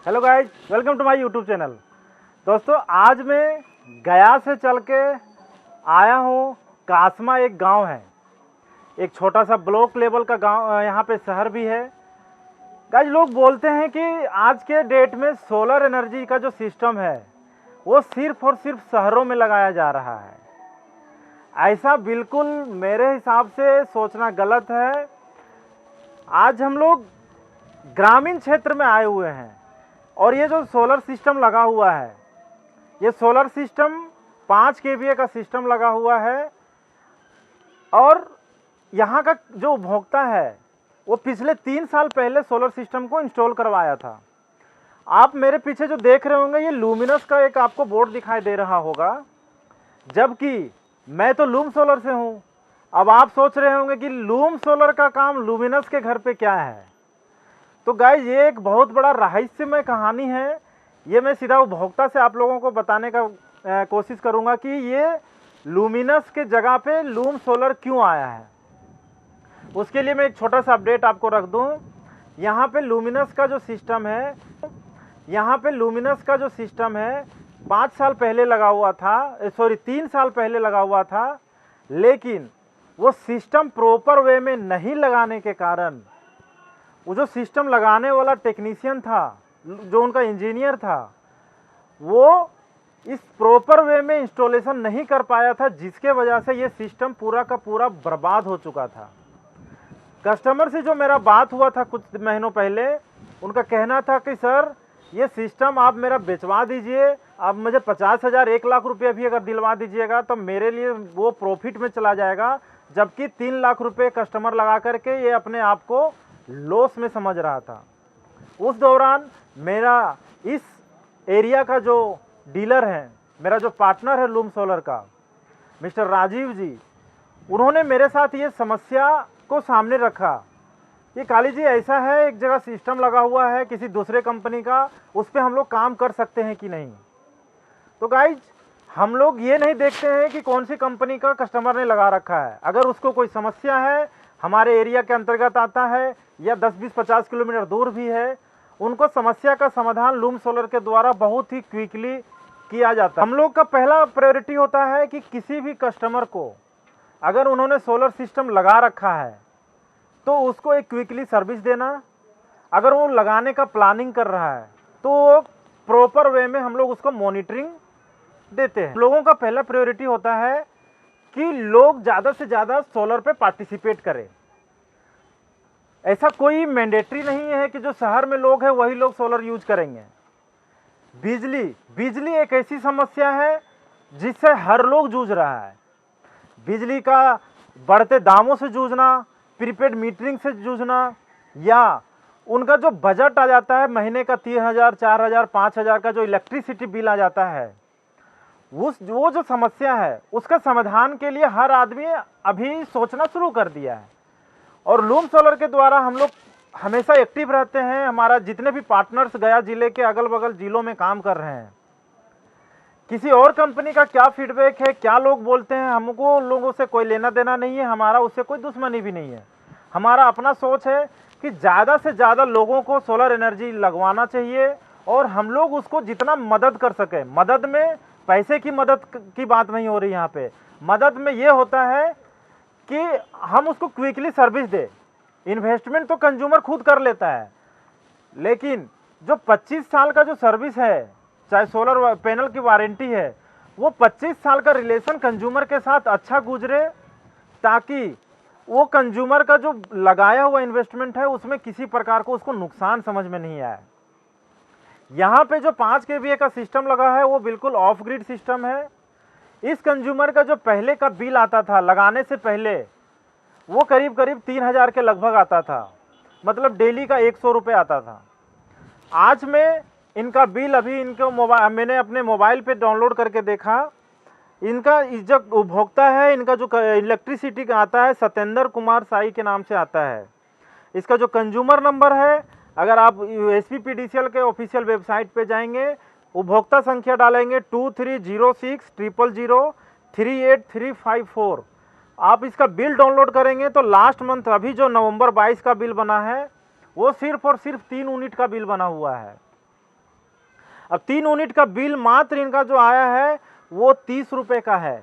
Hello guys, welcome to my YouTube channel. दोस्तों, आज मैं गया से चल के आया हूँ। कासमा एक गांव है, एक छोटा सा ब्लॉक लेवल का गांव, यहाँ पे शहर भी है। गाइज, लोग बोलते हैं कि आज के डेट में सोलर एनर्जी का जो सिस्टम है वो सिर्फ और सिर्फ शहरों में लगाया जा रहा है। ऐसा बिल्कुल मेरे हिसाब से सोचना गलत है। आज हम लोग ग्रामीण क्षेत्र में आए हुए हैं और ये जो सोलर सिस्टम लगा हुआ है, ये सोलर सिस्टम 5 केवीए का सिस्टम लगा हुआ है और यहाँ का जो उपभोक्ता है वो पिछले 3 साल पहले सोलर सिस्टम को इंस्टॉल करवाया था। आप मेरे पीछे जो देख रहे होंगे, ये लूमिनस का एक आपको बोर्ड दिखाई दे रहा होगा, जबकि मैं तो लूम सोलर से हूँ। अब आप सोच रहे होंगे कि लूम सोलर का काम लूमिनस के घर पे क्या है। तो गाइस, ये एक बहुत बड़ा रहस्यमय कहानी है। ये मैं सीधा उपभोक्ता से आप लोगों को बताने का कोशिश करूंगा कि ये लूमिनस के जगह पे लूम सोलर क्यों आया है। उसके लिए मैं एक छोटा सा अपडेट आपको रख दूं। यहाँ पे लूमिनस का जो सिस्टम है, 5 साल पहले लगा हुआ था, 3 साल पहले लगा हुआ था, लेकिन वो सिस्टम प्रॉपर वे में नहीं लगाने के कारण वो जो सिस्टम लगाने वाला टेक्नीशियन था, जो उनका इंजीनियर था, वो इस प्रॉपर वे में इंस्टॉलेशन नहीं कर पाया था, जिसके वजह से ये सिस्टम पूरा का पूरा बर्बाद हो चुका था। कस्टमर से जो मेरा बात हुआ था कुछ महीनों पहले, उनका कहना था कि सर, ये सिस्टम आप मेरा बेचवा दीजिए, आप मुझे 50,000 1 लाख रुपये भी अगर दिलवा दीजिएगा तो मेरे लिए वो प्रॉफिट में चला जाएगा, जबकि 3 लाख रुपये कस्टमर लगा करके ये अपने आप को लॉस में समझ रहा था। उस दौरान मेरा इस एरिया का जो डीलर है, मेरा जो पार्टनर है लूम सोलर का, मिस्टर राजीव जी, उन्होंने मेरे साथ ये समस्या को सामने रखा कि काली जी, ऐसा है, एक जगह सिस्टम लगा हुआ है किसी दूसरे कंपनी का, उस पर हम लोग काम कर सकते हैं कि नहीं। तो गाइज, हम लोग ये नहीं देखते हैं कि कौन सी कंपनी का कस्टमर ने लगा रखा है। अगर उसको कोई समस्या है, हमारे एरिया के अंतर्गत आता है या 10-20-50 किलोमीटर दूर भी है, उनको समस्या का समाधान लूम सोलर के द्वारा बहुत ही क्विकली किया जाता है। हम लोग का पहला प्रायोरिटी होता है कि किसी भी कस्टमर को अगर उन्होंने सोलर सिस्टम लगा रखा है तो उसको एक क्विकली सर्विस देना। अगर वो लगाने का प्लानिंग कर रहा है तो प्रॉपर वे में हम लोग उसको मॉनिटरिंग देते हैं। लोगों का पहला प्रायोरिटी होता है कि लोग ज़्यादा से ज़्यादा सोलर पे पार्टिसिपेट करें। ऐसा कोई मैंडेटरी नहीं है कि जो शहर में लोग हैं वही लोग सोलर यूज करेंगे। बिजली एक ऐसी समस्या है जिससे हर लोग जूझ रहा है। बिजली का बढ़ते दामों से जूझना, प्रीपेड मीटरिंग से जूझना, या उनका जो बजट आ जाता है महीने का 3,000, 4,000, 5,000 का जो इलेक्ट्रिसिटी बिल आ जाता है, वो जो समस्या है उसका समाधान के लिए हर आदमी अभी सोचना शुरू कर दिया है। और लूम सोलर के द्वारा हम लोग हमेशा एक्टिव रहते हैं। हमारा जितने भी पार्टनर्स गया जिले के अगल बगल जिलों में काम कर रहे हैं। किसी और कंपनी का क्या फीडबैक है, क्या लोग बोलते हैं, हमको लोगों से कोई लेना देना नहीं है, हमारा उससे कोई दुश्मनी भी नहीं है। हमारा अपना सोच है कि ज़्यादा से ज़्यादा लोगों को सोलर एनर्जी लगवाना चाहिए और हम लोग उसको जितना मदद कर सकें। मदद में पैसे की मदद की बात नहीं हो रही यहाँ पे। मदद में ये होता है कि हम उसको क्विकली सर्विस दे। इन्वेस्टमेंट तो कंज्यूमर खुद कर लेता है, लेकिन जो 25 साल का जो सर्विस है, चाहे सोलर पैनल की वारंटी है, वो 25 साल का रिलेशन कंज्यूमर के साथ अच्छा गुजरे, ताकि वो कंज्यूमर का जो लगाया हुआ इन्वेस्टमेंट है उसमें किसी प्रकार को उसको नुकसान समझ में नहीं आए। यहाँ पे जो 5 केवीए का सिस्टम लगा है वो बिल्कुल ऑफ ग्रिड सिस्टम है। इस कंज्यूमर का जो पहले का बिल आता था लगाने से पहले, वो करीब 3,000 के लगभग आता था, मतलब डेली का 100 रुपये आता था। आज में इनका बिल अभी इनको मैंने अपने मोबाइल पे डाउनलोड करके देखा। इनका जो उपभोक्ता है, इनका जो इलेक्ट्रिसिटी का आता है, सत्येंद्र कुमार साई के नाम से आता है। इसका जो कंज्यूमर नंबर है, अगर आप SPPDCL के ऑफिशियल वेबसाइट पे जाएंगे, उपभोक्ता संख्या डालेंगे 230600038354, आप इसका बिल डाउनलोड करेंगे तो लास्ट मंथ अभी जो नवंबर 22 का बिल बना है वो सिर्फ और सिर्फ 3 यूनिट का बिल बना हुआ है। अब 3 यूनिट का बिल मात्र इनका जो आया है वो 30 रुपये का है।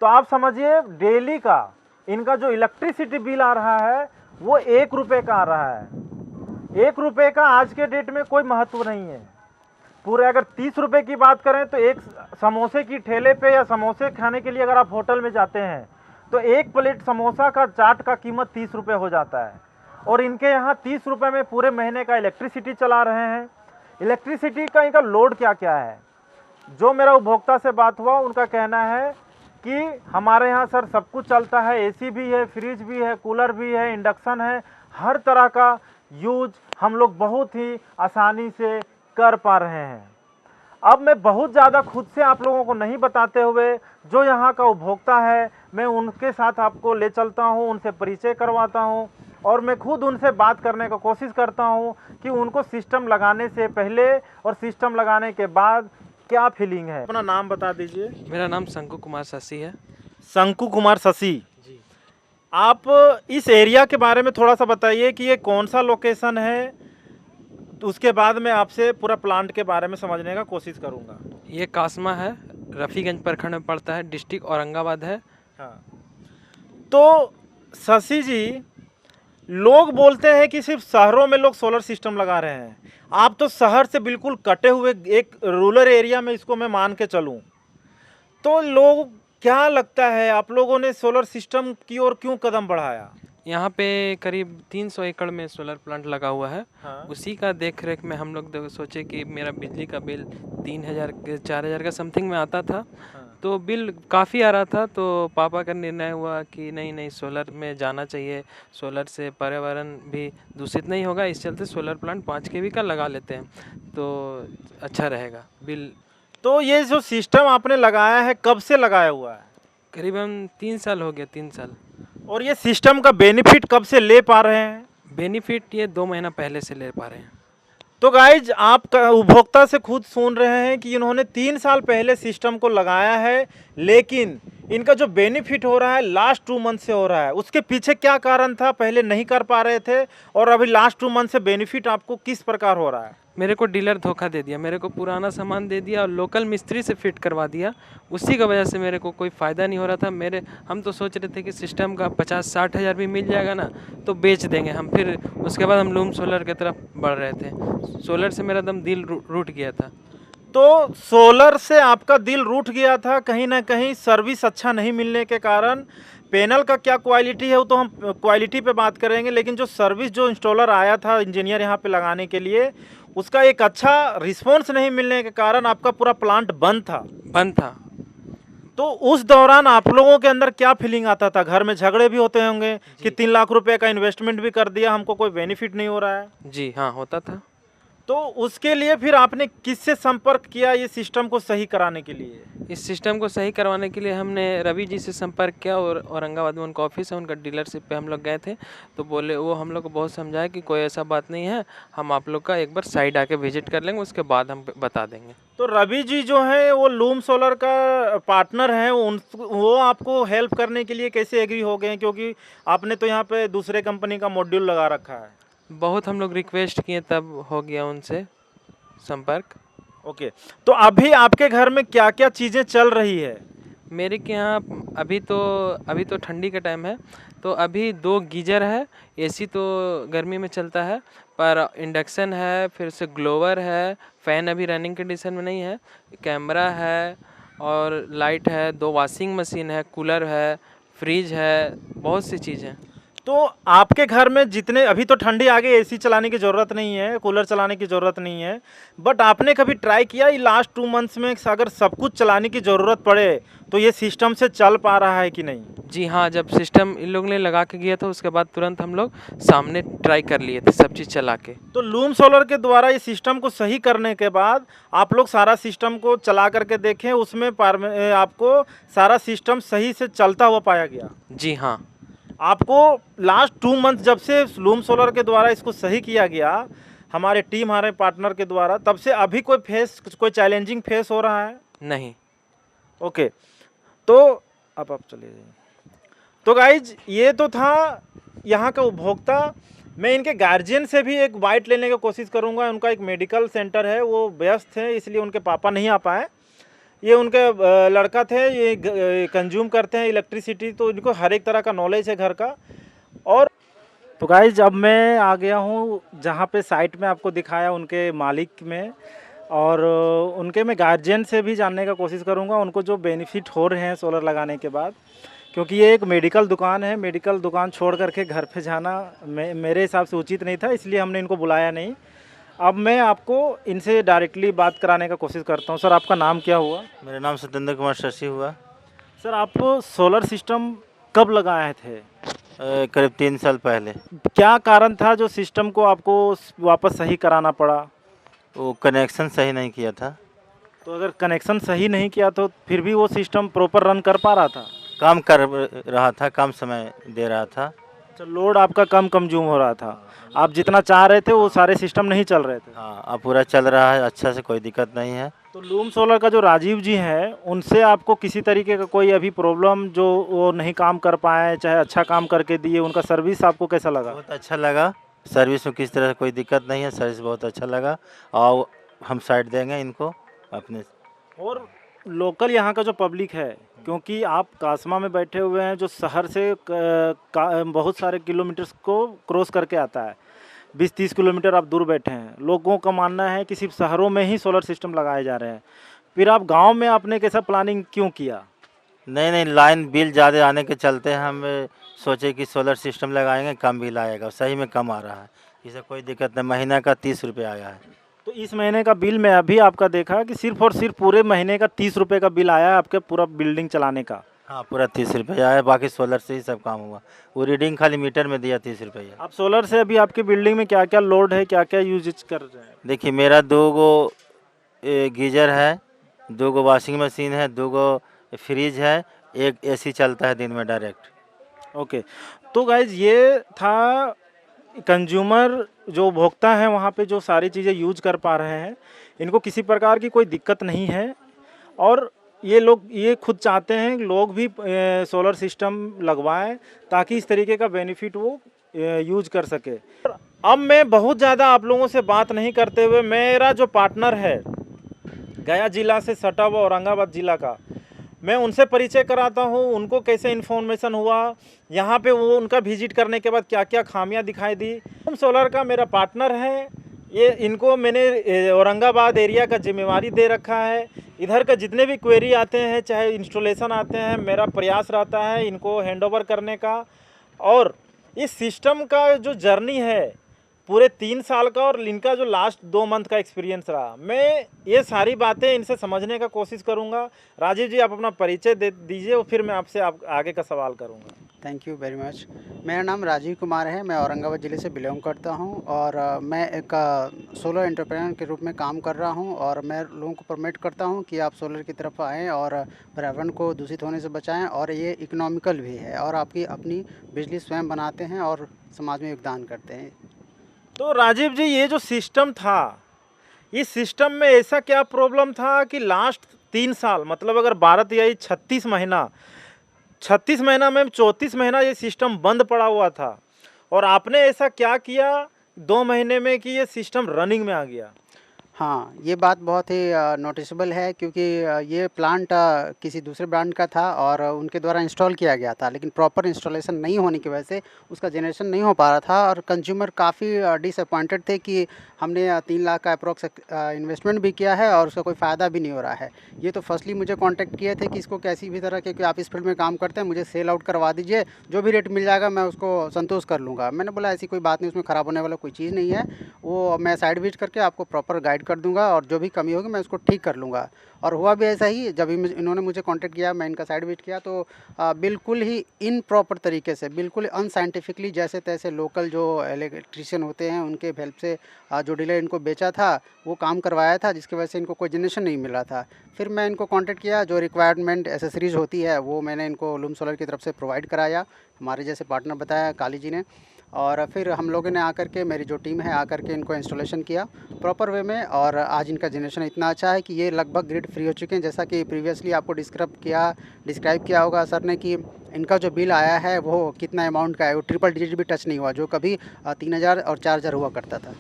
तो आप समझिए डेली का इनका जो इलेक्ट्रिसिटी बिल आ रहा है वो 1 रुपये का आ रहा है। 1 रुपये का आज के डेट में कोई महत्व नहीं है। पूरे अगर 30 रुपये की बात करें तो एक समोसे की ठेले पे या समोसे खाने के लिए अगर आप होटल में जाते हैं तो एक प्लेट समोसा का चाट का कीमत 30 रुपये हो जाता है। और इनके यहाँ 30 रुपये में पूरे महीने का इलेक्ट्रिसिटी चला रहे हैं। इलेक्ट्रिसिटी का इनका लोड क्या क्या है, जो मेरा उपभोक्ता से बात हुआ उनका कहना है कि हमारे यहाँ सर सब कुछ चलता है, एसी भी है, फ्रिज भी है, कूलर भी है, इंडक्शन है, हर तरह का यूज हम लोग बहुत ही आसानी से कर पा रहे हैं। अब मैं बहुत ज़्यादा खुद से आप लोगों को नहीं बताते हुए जो यहाँ का उपभोक्ता है मैं उनके साथ आपको ले चलता हूँ, उनसे परिचय करवाता हूँ और मैं खुद उनसे बात करने का कोशिश करता हूँ कि उनको सिस्टम लगाने से पहले और सिस्टम लगाने के बाद क्या फीलिंग है। अपना नाम बता दीजिए। मेरा नाम शंकु कुमार शशि है। शंकु कुमार शशि जी। आप इस एरिया के बारे में थोड़ा सा बताइए कि ये कौन सा लोकेशन है, तो उसके बाद मैं आपसे पूरा प्लांट के बारे में समझने का कोशिश करूँगा। ये कासमा है, रफ़ीगंज प्रखंड में पड़ता है, डिस्ट्रिक्ट औरंगाबाद है। हाँ, तो शशि जी लोग बोलते हैं कि सिर्फ शहरों में लोग सोलर सिस्टम लगा रहे हैं, आप तो शहर से बिल्कुल कटे हुए एक रूरल एरिया में इसको मैं मान के चलूं, तो लोग क्या लगता है आप लोगों ने सोलर सिस्टम की ओर क्यों कदम बढ़ाया? यहाँ पे करीब 300 एकड़ में सोलर प्लांट लगा हुआ है। हाँ। उसी का देख रेख में हम लोग सोचे कि मेरा बिजली का बिल 3000 4000 का समथिंग में आता था। हाँ। तो बिल काफ़ी आ रहा था, तो पापा का निर्णय हुआ कि नहीं नहीं सोलर में जाना चाहिए, सोलर से पर्यावरण भी दूषित नहीं होगा, इस चलते सोलर प्लांट 5 kV का लगा लेते हैं तो अच्छा रहेगा बिल। तो ये जो सिस्टम आपने लगाया है कब से लगाया हुआ है? करीबन 3 साल हो गया, 3 साल। और ये सिस्टम का बेनिफिट कब से ले पा रहे हैं? बेनिफिट ये 2 महीना पहले से ले पा रहे हैं। तो गाइज आप उपभोक्ता से खुद सुन रहे हैं कि इन्होंने 3 साल पहले सिस्टम को लगाया है, लेकिन इनका जो बेनिफिट हो रहा है लास्ट 2 मंथ से हो रहा है। उसके पीछे क्या कारण था, पहले नहीं कर पा रहे थे और अभी लास्ट 2 मंथ से बेनिफिट आपको किस प्रकार हो रहा है? मेरे को डीलर धोखा दे दिया, मेरे को पुराना सामान दे दिया और लोकल मिस्त्री से फिट करवा दिया। उसी की वजह से मेरे को कोई फ़ायदा नहीं हो रहा था। हम तो सोच रहे थे कि सिस्टम का 50-60 हज़ार भी मिल जाएगा ना तो बेच देंगे हम, फिर उसके बाद हम लूम सोलर की तरफ बढ़ रहे थे। सोलर से मेरा एकदम दिल रूठ गया था। तो सोलर से आपका दिल रूठ गया था, कहीं ना कहीं सर्विस अच्छा नहीं मिलने के कारण। पैनल का क्या क्वालिटी है वो तो हम क्वालिटी पे बात करेंगे, लेकिन जो सर्विस जो इंस्टॉलर आया था इंजीनियर यहाँ पे लगाने के लिए, उसका एक अच्छा रिस्पॉन्स नहीं मिलने के कारण आपका पूरा प्लांट बंद था। तो उस दौरान आप लोगों के अंदर क्या फीलिंग आता था? घर में झगड़े भी होते होंगे कि 3 लाख रुपए का इन्वेस्टमेंट भी कर दिया, हमको कोई बेनिफिट नहीं हो रहा है। जी हाँ, होता था। तो उसके लिए फिर आपने किससे संपर्क किया ये सिस्टम को सही कराने के लिए? इस सिस्टम को सही करवाने के लिए हमने रवि जी से संपर्क किया और औरंगाबाद में उनका ऑफिस है, उनका डीलरशिप पे हम लोग गए थे। तो बोले, वो हम लोग को बहुत समझाया कि कोई ऐसा बात नहीं है, हम आप लोग का एक बार साइड आके विजिट कर लेंगे, उसके बाद हम बता देंगे। तो रवि जी जो है वो लूम सोलर का पार्टनर है, वो आपको हेल्प करने के लिए कैसे एग्री हो गए? क्योंकि आपने तो यहाँ पे दूसरे कंपनी का मॉड्यूल लगा रखा है। बहुत हम लोग रिक्वेस्ट किए तब हो गया उनसे संपर्क। ओके, तो अभी आपके घर में क्या क्या चीज़ें चल रही है? मेरे के यहाँ अभी तो ठंडी का टाइम है, तो अभी 2 गीजर है। एसी तो गर्मी में चलता है, पर इंडक्शन है, फिर से ग्लोवर है, फ़ैन अभी रनिंग कंडीशन में नहीं है, कैमरा है और लाइट है, 2 वॉशिंग मशीन है, कूलर है, फ्रिज है, बहुत सी चीज़ हैं। तो आपके घर में जितने, अभी तो ठंडी आ गई, एसी चलाने की ज़रूरत नहीं है, कूलर चलाने की ज़रूरत नहीं है, बट आपने कभी ट्राई किया ये लास्ट 2 मंथ्स में अगर सब कुछ चलाने की ज़रूरत पड़े तो ये सिस्टम से चल पा रहा है कि नहीं? जी हाँ, जब सिस्टम इन लोगों ने लगा के गया था उसके बाद तुरंत हम लोग सामने ट्राई कर लिए थे सब चीज़ चला के। तो लूम सोलर के द्वारा ये सिस्टम को सही करने के बाद आप लोग सारा सिस्टम को चला करके देखें, उसमें आपको सारा सिस्टम सही से चलता हुआ पाया गया? जी हाँ। आपको लास्ट 2 मंथ जब से लूम सोलर के द्वारा इसको सही किया गया हमारे पार्टनर के द्वारा, तब से अभी कोई चैलेंजिंग फेस हो रहा है? नहीं। ओके, तो अब आप चले जाइए। तो गाइज ये तो था यहाँ का उपभोक्ता मैं इनके गार्जियन से भी एक बाइट लेने की कोशिश करूंगा। उनका एक मेडिकल सेंटर है, वो व्यस्त है इसलिए उनके पापा नहीं आ पाए। ये उनके लड़का थे, ये कंज्यूम करते हैं इलेक्ट्रिसिटी, तो इनको हर एक तरह का नॉलेज है घर का। और तो गाइज अब मैं आ गया हूँ जहाँ पे साइट में आपको दिखाया उनके मालिक में, और उनके मैं गार्जियन से भी जानने का कोशिश करूँगा उनको जो बेनिफिट हो रहे हैं सोलर लगाने के बाद, क्योंकि ये एक मेडिकल दुकान है। मेडिकल दुकान छोड़ करके घर पे जाना मेरे हिसाब से उचित नहीं था, इसलिए हमने इनको बुलाया नहीं। अब मैं आपको इनसे डायरेक्टली बात कराने का कोशिश करता हूँ। सर, आपका नाम क्या हुआ? मेरा नाम सत्येंद्र कुमार शशि हुआ। सर, आप सोलर सिस्टम कब लगाए थे? करीब 3 साल पहले। क्या कारण था जो सिस्टम को आपको वापस सही कराना पड़ा? वो कनेक्शन सही नहीं किया था। तो अगर कनेक्शन सही नहीं किया तो फिर भी वो सिस्टम प्रॉपर रन कर पा रहा था? काम कर रहा था, कम समय दे रहा था। अच्छा, लोड आपका कम कंज्यूम हो रहा था, आप जितना चाह रहे थे वो सारे सिस्टम नहीं चल रहे थे। हाँ, अब पूरा चल रहा है अच्छा से, कोई दिक्कत नहीं है। तो लूम सोलर का जो राजीव जी हैं, उनसे आपको किसी तरीके का कोई अभी प्रॉब्लम जो वो नहीं काम कर पाए, चाहे अच्छा काम करके दिए, उनका सर्विस आपको कैसा लगा? बहुत अच्छा लगा। सर्विस में किस तरह से कोई दिक्कत नहीं है, सर्विस बहुत अच्छा लगा। और हम साइड देंगे इनको अपने। और लोकल यहाँ का जो पब्लिक है, क्योंकि आप कासमा में बैठे हुए हैं जो शहर से बहुत सारे किलोमीटर्स को क्रॉस करके आता है, 20-30 किलोमीटर आप दूर बैठे हैं। लोगों का मानना है कि सिर्फ शहरों में ही सोलर सिस्टम लगाए जा रहे हैं, फिर आप गांव में आपने कैसा प्लानिंग क्यों किया? नहीं, लाइन बिल ज़्यादा आने के चलते हम सोचे कि सोलर सिस्टम लगाएंगे, कम बिल आएगा। सही में कम आ रहा है, इसे कोई दिक्कत नहीं। महीना का 30 रुपये आया है। तो इस महीने का बिल मैं अभी आपका देखा कि सिर्फ और सिर्फ पूरे महीने का 30 रुपये का बिल आया है आपके पूरा बिल्डिंग चलाने का। हाँ, पूरा 30 रुपये आया, बाकी सोलर से ही सब काम हुआ। वो रीडिंग खाली मीटर में दिया 30 रुपये। आप सोलर से अभी आपकी बिल्डिंग में क्या क्या लोड है, क्या क्या यूज कर रहे हैं? देखिए, मेरा 2 गो गीजर है, 2 गो वॉशिंग मशीन है, 2 गो फ्रिज है, 1 एसी चलता है दिन में डायरेक्ट। ओके, तो गाइज ये था कंज्यूमर जो उपभोक्ता हैं वहाँ पे जो सारी चीज़ें यूज कर पा रहे हैं, इनको किसी प्रकार की कोई दिक्कत नहीं है। और ये लोग ये खुद चाहते हैं कि लोग भी सोलर सिस्टम लगवाएं ताकि इस तरीके का बेनिफिट वो यूज कर सके। अब मैं बहुत ज़्यादा आप लोगों से बात नहीं करते हुए, मेरा जो पार्टनर है गया जिला से सटा हुआ औरंगाबाद ज़िला का, मैं उनसे परिचय कराता हूँ, उनको कैसे इन्फॉर्मेशन हुआ, यहाँ पे वो उनका विजिट करने के बाद क्या क्या खामियां दिखाई दी। लूम सोलर का मेरा पार्टनर है, ये इनको मैंने औरंगाबाद एरिया का जिम्मेवारी दे रखा है। इधर का जितने भी क्वेरी आते हैं, चाहे इंस्टॉलेशन आते हैं, मेरा प्रयास रहता है इनको हैंडओवर करने का। और इस सिस्टम का जो जर्नी है पूरे 3 साल का, और इनका जो लास्ट 2 मंथ का एक्सपीरियंस रहा, मैं ये सारी बातें इनसे समझने का कोशिश करूंगा। राजीव जी, आप अपना परिचय दे दीजिए और फिर मैं आपसे आगे का सवाल करूंगा। Thank you very much. मेरा नाम राजीव कुमार है, मैं औरंगाबाद ज़िले से बिलोंग करता हूं, और मैं एक सोलर एंटरप्रेन्योर के रूप में काम कर रहा हूं। और मैं लोगों को प्रमोट करता हूं कि आप सोलर की तरफ आएँ और पर्यावरण को दूषित होने से बचाएं। और ये इकोनॉमिकल भी है, और आपकी अपनी बिजली स्वयं बनाते हैं और समाज में योगदान करते हैं। तो राजीव जी, ये जो सिस्टम था, इस सिस्टम में ऐसा क्या प्रॉब्लम था कि लास्ट 3 साल, मतलब अगर भारत यही 36 महीना में 34 महीना ये सिस्टम बंद पड़ा हुआ था, और आपने ऐसा क्या किया 2 महीने में कि ये सिस्टम रनिंग में आ गया? हाँ, ये बात बहुत ही नोटिसेबल है, क्योंकि ये प्लांट किसी दूसरे ब्रांड का था और उनके द्वारा इंस्टॉल किया गया था, लेकिन प्रॉपर इंस्टॉलेशन नहीं होने की वजह से उसका जनरेशन नहीं हो पा रहा था। और कंज्यूमर काफ़ी डिसअपॉइंटेड थे कि हमने 3 लाख का अप्रोक्स इन्वेस्टमेंट भी किया है और उसका कोई फ़ायदा भी नहीं हो रहा है। ये तो फर्स्टली मुझे कॉन्टैक्ट किए थे कि इसको कैसी भी तरह के, आप इस फील्ड में काम करते हैं, मुझे सेल आउट करवा दीजिए, जो भी रेट मिल जाएगा मैं उसको संतोष कर लूँगा। मैंने बोला ऐसी कोई बात नहीं, उसमें ख़राब होने वाला कोई चीज़ नहीं है, वो मैं साइड विजिट करके आपको प्रॉपर गाइड कर दूंगा और जो भी कमी होगी मैं उसको ठीक कर लूँगा। और हुआ भी ऐसा ही। जब इन्होंने मुझे कांटेक्ट किया, मैं इनका साइड विजिट किया, तो बिल्कुल ही इनप्रॉपर तरीके से, बिल्कुल अनसाइंटिफिकली, जैसे तैसे लोकल जो इलेक्ट्रीशियन होते हैं उनके हेल्प से जो डीलर इनको बेचा था वो काम करवाया था, जिसकी वजह से इनको कोई जनरेशन नहीं मिला था। फिर मैं इनको कांटेक्ट किया, जो रिक्वायरमेंट एसेसरीज़ होती है वो मैंने इनको लूम सोलर की तरफ से प्रोवाइड कराया, हमारे जैसे पार्टनर बताया काली जी ने। और फिर हम लोगों ने आकर के, मेरी जो टीम है आकर के इनको इंस्टॉलेशन किया प्रॉपर वे में, और आज इनका जनरेशन इतना अच्छा है कि ये लगभग ग्रिड फ्री हो चुके हैं। जैसा कि प्रीवियसली आपको डिस्क्राइब किया होगा सर ने कि इनका जो बिल आया है वो कितना अमाउंट का है, वो ट्रिपल डिजिट भी टच नहीं हुआ, जो कभी 3000 और 4000 हुआ करता था।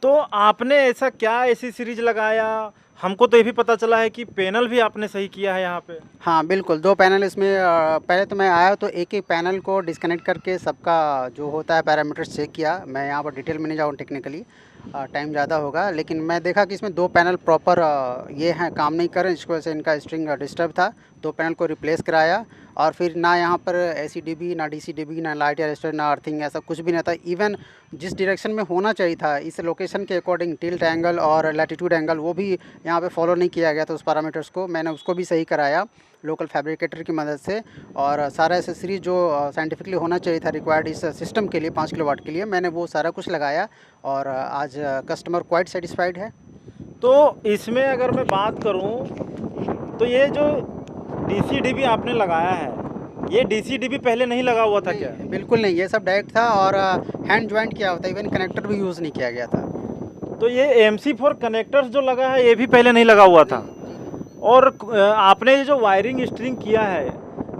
तो आपने ऐसा क्या ऐसी सीरीज लगाया? हमको तो ये भी पता चला है कि पैनल भी आपने सही किया है यहाँ पे। हाँ बिल्कुल, 2 पैनल इसमें पहले तो मैं आया तो एक एक पैनल को डिस्कनेक्ट करके सबका जो होता है पैरामीटर्स चेक किया। मैं यहाँ पर डिटेल में नहीं जाऊँ टेक्निकली, टाइम ज़्यादा होगा, लेकिन मैं देखा कि इसमें 2 पैनल प्रॉपर ये हैं काम नहीं कर रहे, जिसकी वजह से इनका स्ट्रिंग डिस्टर्ब था। 2 पैनल को रिप्लेस कराया, और फिर ना यहाँ पर ACDB, ना DCDB, ना लाइट अरेस्टर, ना अर्थिंग, ऐसा कुछ भी नहीं था। इवन जिस डायरेक्शन में होना चाहिए था इस लोकेशन के अकॉर्डिंग, टिल्ट एंगल और लैटिट्यूड एंगल, वो भी यहाँ पे फॉलो नहीं किया गया था उस पैरामीटर्स को। मैंने उसको भी सही कराया लोकल फैब्रिकेटर की मदद से, और सारा एसेसरीज जो साइंटिफिकली होना चाहिए था रिक्वायर्ड इस सिस्टम के लिए 5 किलोवाट के लिए, मैंने वो सारा कुछ लगाया, और आज कस्टमर क्वाइट सेटिस्फाइड है। तो इसमें अगर मैं बात करूँ तो ये जो DCDB आपने लगाया है, ये DCDB पहले नहीं लगा हुआ था क्या? बिल्कुल नहीं, ये सब डायरेक्ट था, और हैंड ज्वाइंट किया होता है, इवन कनेक्टर भी यूज़ नहीं किया गया था। तो ये MC4 कनेक्टर्स जो लगा है ये भी पहले नहीं लगा हुआ था। और आपने ये जो वायरिंग स्ट्रिंग किया है,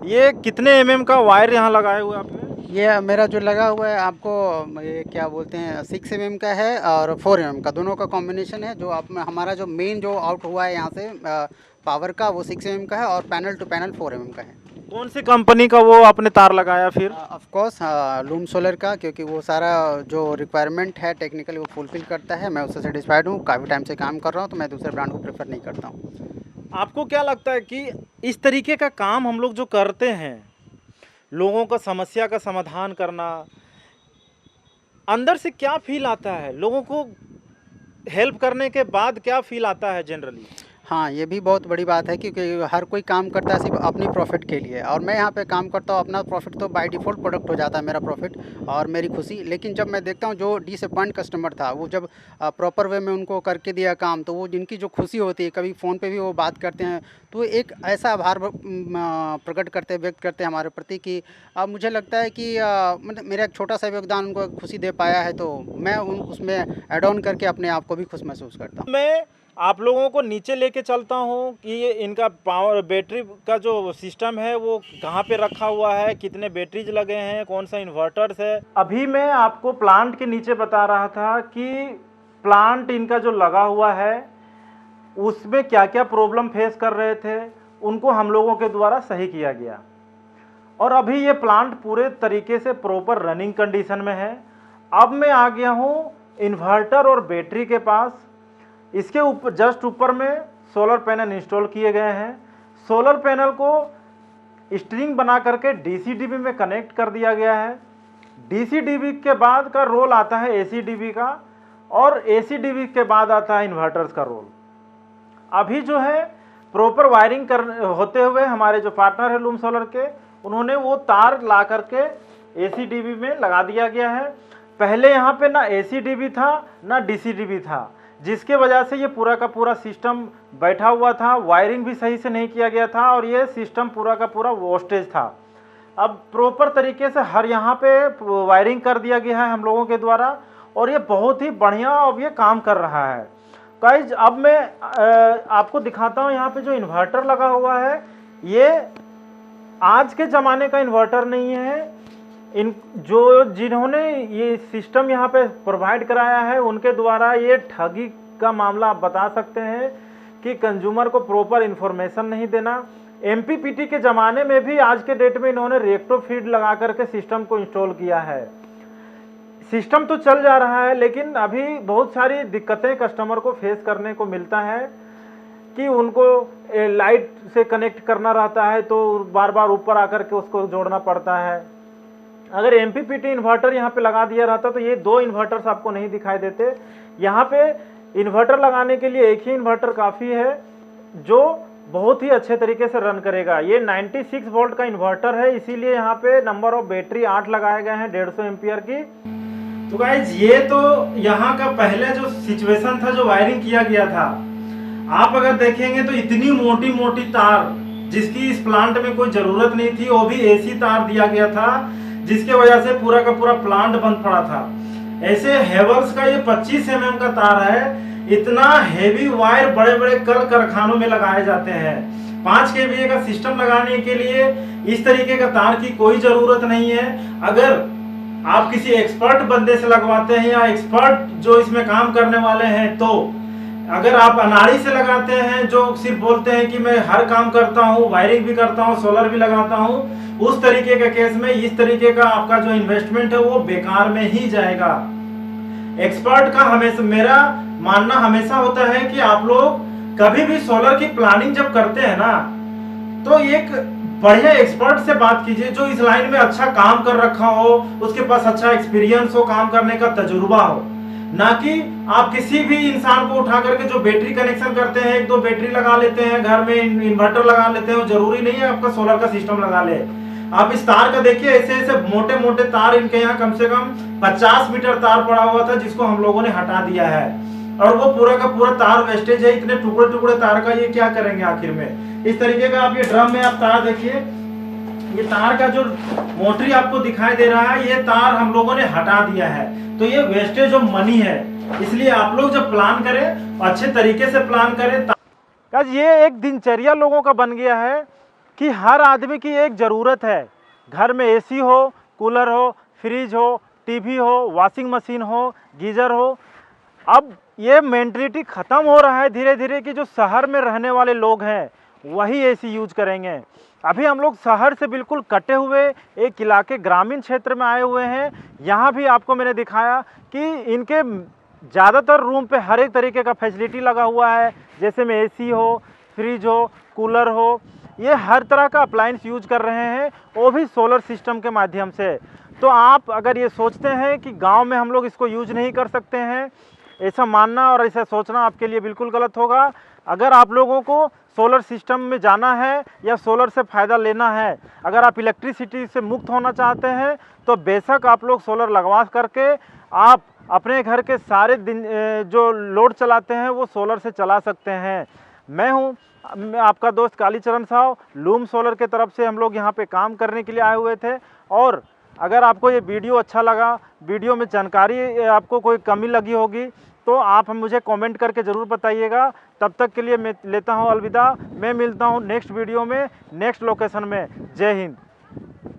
ये कितने mm का वायर यहाँ लगाए हुए आपने? ये मेरा जो लगा हुआ है आपको, ये क्या बोलते हैं, 6 mm का है और 4 mm का, दोनों का कॉम्बिनेशन है। जो आप हमारा जो मेन जो आउट हुआ है यहाँ से पावर का, वो 6 mm का है, और पैनल टू पैनल 4 mm का है। कौन सी कंपनी का वो आपने तार लगाया फिर? ऑफ कोर्स लूम सोलर का, क्योंकि वो सारा जो रिक्वायरमेंट है टेक्निकली वो फुलफिल करता है। मैं उससे सेटिस्फाइड हूँ, काफ़ी टाइम से काम कर रहा हूँ, तो मैं दूसरे ब्रांड को प्रेफर नहीं करता हूँ। आपको क्या लगता है कि इस तरीके का काम हम लोग जो करते हैं, लोगों का समस्या का समाधान करना, अंदर से क्या फील आता है? लोगों को हेल्प करने के बाद क्या फील आता है जनरली? हाँ, ये भी बहुत बड़ी बात है, क्योंकि हर कोई काम करता है सिर्फ अपनी प्रॉफिट के लिए, और मैं यहाँ पे काम करता हूँ अपना प्रॉफिट, तो बाय डिफ़ॉल्ट प्रोडक्ट हो जाता है मेरा प्रॉफिट और मेरी खुशी। लेकिन जब मैं देखता हूँ जो डिसअपॉइंट कस्टमर था, वो जब प्रॉपर वे में उनको करके दिया काम, तो वो जिनकी जो खुशी होती है, कभी फ़ोन पे भी वो बात करते हैं, तो एक ऐसा आभार प्रकट करते, व्यक्त करते हैं हमारे प्रति कि मुझे लगता है कि मतलब मेरा एक छोटा सा योगदान उनको खुशी दे पाया है, तो मैं उसमें एड ऑन करके अपने आप को भी खुश महसूस करता हूँ। मैं आप लोगों को नीचे लेके चलता हूँ कि ये इनका पावर बैटरी का जो सिस्टम है वो कहाँ पे रखा हुआ है, कितने बैटरीज लगे हैं, कौन सा इन्वर्टर्स है। अभी मैं आपको प्लांट के नीचे बता रहा था कि प्लांट इनका जो लगा हुआ है उसमें क्या क्या प्रॉब्लम फेस कर रहे थे, उनको हम लोगों के द्वारा सही किया गया, और अभी ये प्लांट पूरे तरीके से प्रॉपर रनिंग कंडीशन में है। अब मैं आ गया हूँ इन्वर्टर और बैटरी के पास। इसके ऊपर जस्ट ऊपर में सोलर पैनल इंस्टॉल किए गए हैं। सोलर पैनल को स्ट्रिंग बना करके DCDB में कनेक्ट कर दिया गया है। DCDB के बाद का रोल आता है ACDB का, और ACDB के बाद आता है इन्वर्टर्स का रोल। अभी जो है प्रॉपर वायरिंग होते हुए हमारे जो पार्टनर है लूम सोलर के, उन्होंने वो तार ला करके ACDB में लगा दिया गया है। पहले यहाँ पे ना ACDB था ना DCDB था, जिसके वजह से ये पूरा का पूरा सिस्टम बैठा हुआ था, वायरिंग भी सही से नहीं किया गया था, और ये सिस्टम पूरा का पूरा वोस्टेज था। अब प्रॉपर तरीके से हर यहाँ पे वायरिंग कर दिया गया है हम लोगों के द्वारा, और ये बहुत ही बढ़िया अब ये काम कर रहा है। गाइज अब मैं आपको दिखाता हूँ यहाँ पे जो इन्वर्टर लगा हुआ है, ये आज के ज़माने का इन्वर्टर नहीं है। जिन्होंने ये सिस्टम यहाँ पे प्रोवाइड कराया है उनके द्वारा ये ठगी का मामला आप बता सकते हैं कि कंज्यूमर को प्रॉपर इन्फॉर्मेशन नहीं देना। MPPT के ज़माने में भी आज के डेट में इन्होंने रेक्टो फीड लगा करके सिस्टम को इंस्टॉल किया है। सिस्टम तो चल जा रहा है, लेकिन अभी बहुत सारी दिक्कतें कस्टमर को फेस करने को मिलता है कि उनको लाइट से कनेक्ट करना रहता है तो बार बार ऊपर आकर के उसको जोड़ना पड़ता है। अगर MPPT इन्वर्टर यहाँ पे लगा दिया रहता तो ये 2 इन्वर्टर्स आपको नहीं दिखाई देते। यहाँ पे इन्वर्टर लगाने के लिए एक ही इन्वर्टर काफ़ी है जो बहुत ही अच्छे तरीके से रन करेगा। ये 96 वोल्ट का इन्वर्टर है, इसीलिए यहाँ पे नंबर ऑफ बैटरी 8 लगाए गए हैं 150 एम्पियर की। तो गाइज ये तो यहाँ का पहले जो सिचुएशन था, जो वायरिंग किया गया था, आप अगर देखेंगे तो इतनी मोटी मोटी तार जिसकी इस प्लांट में कोई ज़रूरत नहीं थी, वो भी AC तार दिया गया था जिसके वजह से पूरा का पूरा प्लांट बंद पड़ा था। ऐसे हेवल्स का ये 25 mm का तार है। इतना हेवी वायर बड़े बड़े कल कारखानों में लगाए जाते हैं। 5 kVA का सिस्टम लगाने के लिए इस तरीके का तार की कोई जरूरत नहीं है। अगर आप किसी एक्सपर्ट बंदे से लगवाते हैं या एक्सपर्ट जो इसमें काम करने वाले हैं, तो अगर आप अनाड़ी से लगाते हैं जो सिर्फ बोलते हैं कि मैं हर काम करता हूं, वायरिंग भी करता हूं, सोलर भी लगाता हूं, उस तरीके के केस में इस तरीके का आपका जो इन्वेस्टमेंट है वो बेकार में ही जाएगा। एक्सपर्ट का हमेशा मेरा मानना हमेशा होता है कि आप लोग कभी भी सोलर की प्लानिंग जब करते हैं ना, तो एक बढ़िया एक्सपर्ट से बात कीजिए जो इस लाइन में अच्छा काम कर रखा हो, उसके पास अच्छा एक्सपीरियंस हो, काम करने का तजुर्बा हो। ना कि आप किसी भी इंसान को उठा करके जो बैटरी कनेक्शन करते हैं, 1-2 बैटरी लगा लेते हैं घर में, इन्वर्टर लगा लेते हैं, जरूरी नहीं है आपका सोलर का सिस्टम लगा ले। आप इस तार का देखिए, ऐसे ऐसे मोटे मोटे तार इनके यहाँ कम से कम 50 मीटर तार पड़ा हुआ था, जिसको हम लोगों ने हटा दिया है। और वो पूरा का पूरा तार वेस्टेज है। इतने टुकड़े टुकड़े तार का ये क्या करेंगे आखिर में। इस तरीके का आप ये ड्रम में आप तार देखिए, ये तार का जो मोटरी आपको दिखाई दे रहा है, ये तार हम लोगों ने हटा दिया है। तो ये वेस्टेज ऑफ मनी है। इसलिए आप लोग जब प्लान करें, अच्छे तरीके से प्लान करें। आज ये एक दिनचर्या लोगों का बन गया है कि हर आदमी की एक ज़रूरत है। घर में एसी हो, कूलर हो, फ्रिज हो, टीवी हो, वॉशिंग मशीन हो, गीजर हो। अब ये मेंटलिटी ख़त्म हो रहा है धीरे धीरे कि जो शहर में रहने वाले लोग हैं वही एसी यूज करेंगे। अभी हम लोग शहर से बिल्कुल कटे हुए एक इलाके ग्रामीण क्षेत्र में आए हुए हैं। यहाँ भी आपको मैंने दिखाया कि इनके ज़्यादातर रूम पे हर एक तरीके का फैसिलिटी लगा हुआ है, जैसे में एसी हो, फ्रिज हो, कूलर हो। ये हर तरह का अप्लायंस यूज कर रहे हैं, वो भी सोलर सिस्टम के माध्यम से। तो आप अगर ये सोचते हैं कि गांव में हम लोग इसको यूज नहीं कर सकते हैं, ऐसा मानना और ऐसा सोचना आपके लिए बिल्कुल गलत होगा। अगर आप लोगों को सोलर सिस्टम में जाना है या सोलर से फ़ायदा लेना है, अगर आप इलेक्ट्रिसिटी से मुक्त होना चाहते हैं, तो बेशक आप लोग सोलर लगवा करके आप अपने घर के सारे दिन जो लोड चलाते हैं वो सोलर से चला सकते हैं। मैं आपका दोस्त कालीचरण साहू, लूम सोलर के तरफ से हम लोग यहाँ पे काम करने के लिए आए हुए थे। और अगर आपको ये वीडियो अच्छा लगा, वीडियो में जानकारी आपको कोई कमी लगी होगी, तो आप मुझे कमेंट करके ज़रूर बताइएगा। तब तक के लिए मैं लेता हूँ अलविदा। मैं मिलता हूँ नेक्स्ट वीडियो में, नेक्स्ट लोकेशन में। जय हिंद।